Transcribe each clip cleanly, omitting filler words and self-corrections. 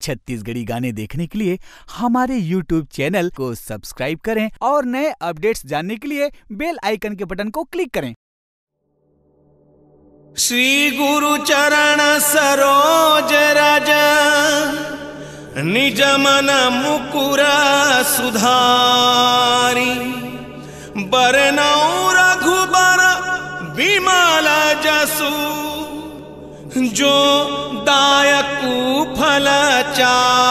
छत्तीसगढ़ी गाने देखने के लिए हमारे YouTube चैनल को सब्सक्राइब करें और नए अपडेट्स जानने के लिए बेल आइकन के बटन को क्लिक करें। श्री गुरु चरण सरोज रज निज मन मुकुर सुधारी बरनौ रघुबर विमल जसु जो दायकु फलचारी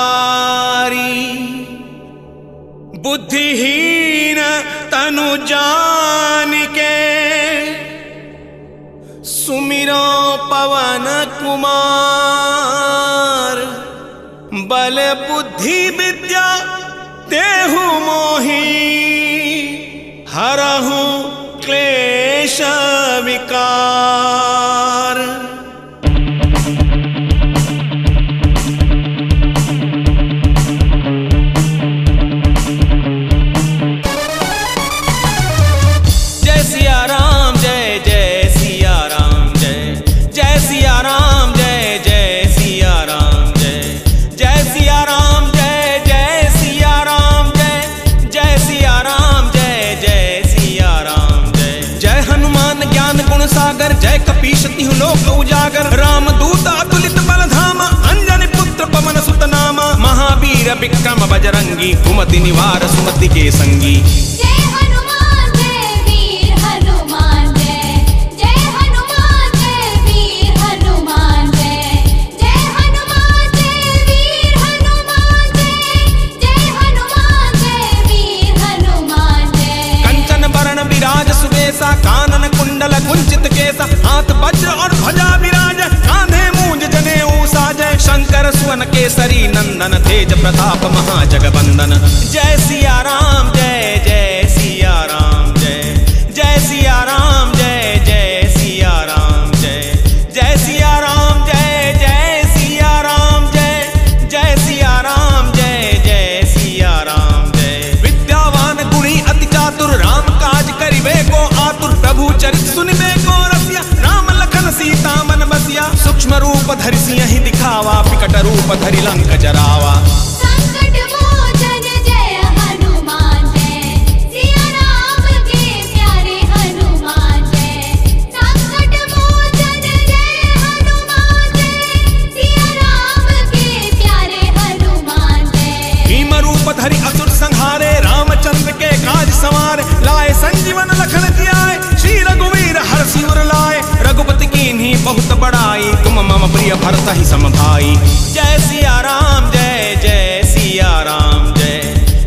बुद्धिहीन तनु जानिके सुमिरो पवन कुमार बल बुद्धि विद्या देहु मोहि हरहु क्लेश विकार। जय सिया राम जय जय सिया राम जय जय सिया राम जय जय सिया राम जय जय सिया राम जय जय सिया राम जय जय सिया राम जय जय सिया राम जय जय हनुमान ज्ञान गुण सागर जय कपीश तिहु लोक उजागर राम दूत अतुलित बल धामा अंजनी पुत्र पवन सुत नामा महावीर विक्रम बजरंगी कुमति निवार सुमति के संगी। कानन कुंडल कुंचित केसा हाथ वज्र और ध्वजा विराज कांधे मूंज जनेऊ साजय शंकर सुवन केसरी नंदन तेज प्रताप महाजगवंदन। जय सिया राम जय जय सिया राम जय जय सिया राम जय जय सिया राम जय जय सिया राम जय जय सिया राम जय जय सिया राम जय जय सिया राम जय विद्यावान गुणी अति चातुर राम काज करिबे को प्रभु चरित सुनिबे को रसिया राम लखन सीता मन बसिया सूक्ष्म रूप धरि सिंहि दिखावा विकट रूप धरि लंक जरावा। संकट मोचन जय हनुमान जय सिया राम के प्यारे हनुमान जय संकट मोचन जय हनुमान जय सिया राम के प्यारे हनुमान जय भीम रूप धरि असुर संहारे रामचंद्र के काज संवारे लाए संजीवन लखन जियाए श्री रघुवीर हरषि उर लाए रघुपति कीन्ही बहुत बड़ाई तुम मम प्रिय भरत ही सम भाई। जय सिया राम जय जय सिया राम जय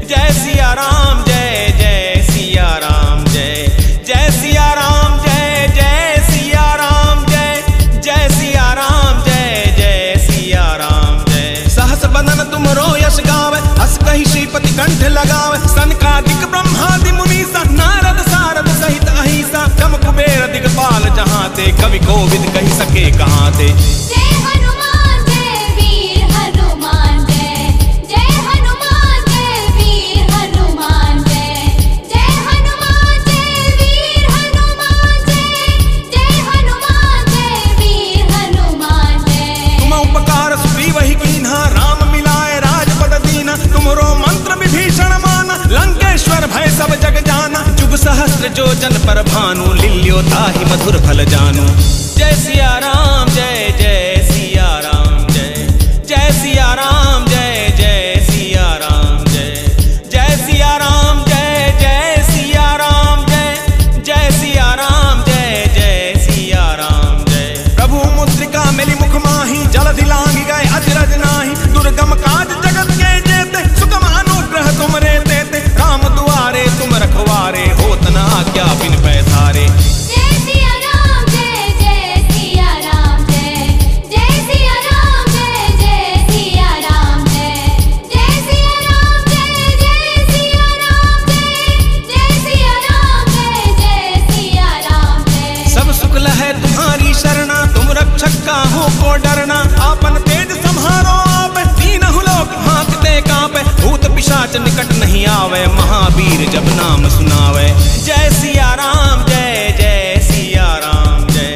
जय सिया राम जय जय सिया राम जय जय सिया राम जय जय सिया राम जय जय सिया राम जय जय सिया राम जय सहस बदन तुमरो यश गावे हस कहि श्रीपति कंठ लगावे सनकादिक ब्रह्मादि मुनीसा नारद सारद सहित अहिसा कम कुबेर दिगपाल जहाँ ते कवि कोविद कही सके कहाँ ते। जय हनुमान जय वीर हनुमान जय जय हनुमान जय वीर हनुमान जय जय हनुमान जय वीर हनुमान जय जय हनुमान जय वीर हनुमान जय तुम उपकार सुग्रीव ही कीन्हा राम मिलाए राजपद दीना तुमरो मंत्र विभीषण माना लंकेश्वर भय सब जग जाना जुग सहस्त्र जो जन पर भानु लिल्यो ताहि मधुर फल जानू। जय सिया राम जय जय सिया राम जय जय सिया राम जय जय सिया राम जय जय सिया राम जय जय सिया राम जय जय सिया राम जय जय सिया राम जय प्रभु मुद्रिका मिली मुख माही जलधि लांघ गए अजरज नाही दुर्गम काज जगत के जेते सुगम अनुग्रह तुमरे देते राम दुआरे तुम रखवारे होत न आज्ञा बिन पैसारे। जय सिया राम जय जय सिया राम जय जय सिया राम जय जय सिया राम जय जय सिया राम जय जय सिया राम जय जय सिया राम जय जय सिया राम जय सब सुख लहै तुम्हारी शरणा तुम रक्षक काहू को डरना आपन तेज संहारो आप तीनहु लोक हाँकते कांपे भूत पिशाच निकट नहीं आवे महावीर जब नाम सुनावे। जय सिया राम जय जय सिया राम जय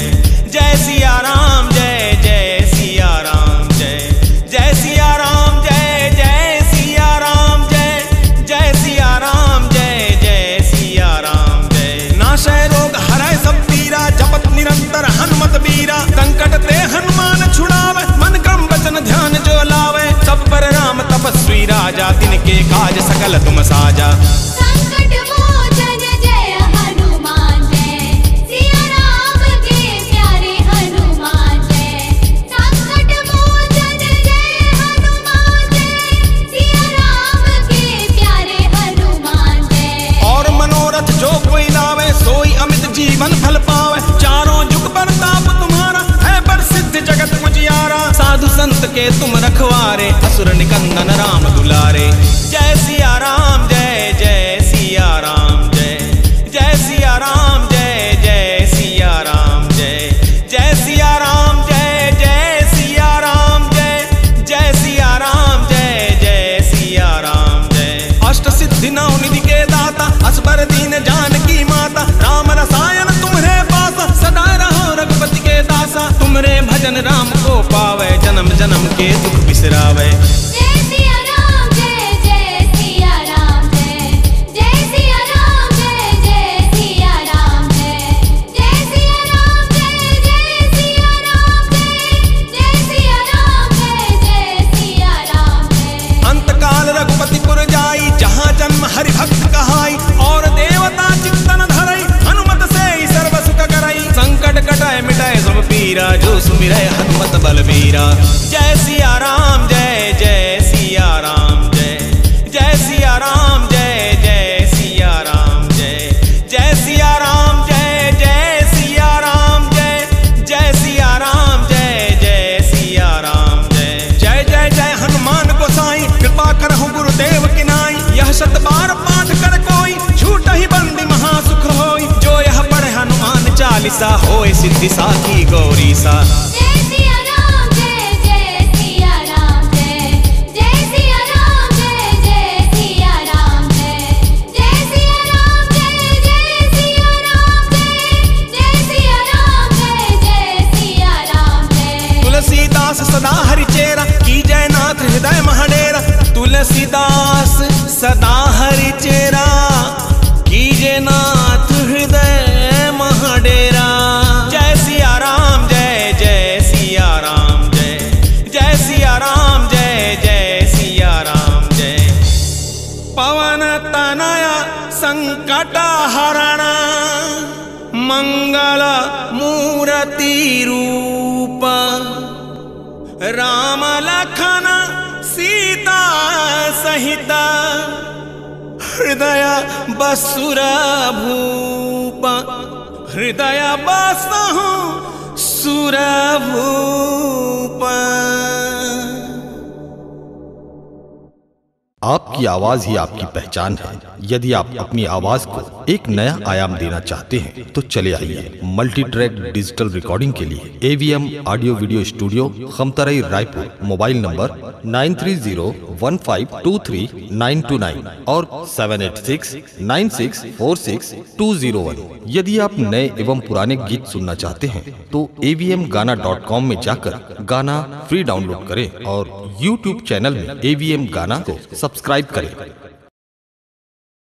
जय सिया राम जय जय सिया राम जय जय सिया राम सकल तुम साजा। संकट मोचन जय हनुमान जय सिया राम के प्यारे हनुमान जय। संकट मोचन जय हनुमान जय सिया राम के प्यारे हनुमान जय। और मनोरथ जो कोई लावे सोई अमित जीवन फल पावे। चारों जुग प्रताप तुम्हारा है प्रसिद्ध जगत उजियारा। साधु संत के तुम रखवारे असुर निकंदन राम दुलारे। जय सिया राम जय जय सिया राम जय जय सिया राम जय जय सिया राम जय जय सिया राम जय जय सिया राम जय जय सिया राम जय जय सिया राम जय। अष्ट सिद्धि नौ निधि के दाता असबर दीन जानकी माता। राम रसायन तुम्हारे पास सदा रहो रघुपति के दासा। तुमरे भजन राम को पावे जन्म जन्म के दुख बिसरावे। जय सिया राम जय जय सिया राम जय जय सिया राम जय जय सिया राम जय जय सिया राम जय जय सिया राम जय जय सिया राम जय जय सिया राम जय। अंतकाल रघुपतिपुर जाई जहाँ जन्म हरि भक्त कहाई। और देवता चित्तन धरई हनुमत से ही सर्व सुख करई। संकट कटाए मिटाए सब पीरा जो सुमिरै हनुमत बलबीरा। जय सिया राम जय जय सिया राम जय जय सिया राम जय जय सिया राम जय जय सिया राम जय जय सिया राम जय जय सिया राम जय जय सिया राम जय। जय जय जय हनुमान गोसाई कृपा करहु गुरुदेव की नाई। यह शत बार पाठ कर कोई झूठ ही बंदी महासुख होई। जो यह पढ़े हनुमान चालीसा होए सिद्धि साखी गौरी सा। जय सिया राम जय जय सिया राम जय जय सिया राम जय जय सिया राम जय जय सिया राम जय जय सिया राम जय जय सिया राम जय जय सिया राम जय। तुलसीदास सदा हरि चेरा की जय नाथ हृदय महाडेरा। तुलसीदास सदा हरि चेरा की जय नाथ हृदय महाडेरा। जय सिया राम जय जय सिया राम जय जय सिया राम जय जय सिया राम जय। पवन तनया संकट हरण मंगल मूर्ति रूप। राम लखन सीता सहित हृदय बसुर भूप। हृदय बसहु सुर भूप। आपकी आवाज ही आपकी पहचान है। यदि आप अपनी आवाज को एक नया आयाम देना चाहते हैं तो चले आइए मल्टी ट्रैक डिजिटल रिकॉर्डिंग के लिए AVM audio video studio Khamtarai Raipur. Mobile number 9301523929 और 7869646201। यदि आप नए एवं पुराने गीत सुनना चाहते हैं तो avmgana.com में जाकर गाना फ्री डाउनलोड करें और YouTube चैनल में AVM गाना को सब्सक्राइब करें।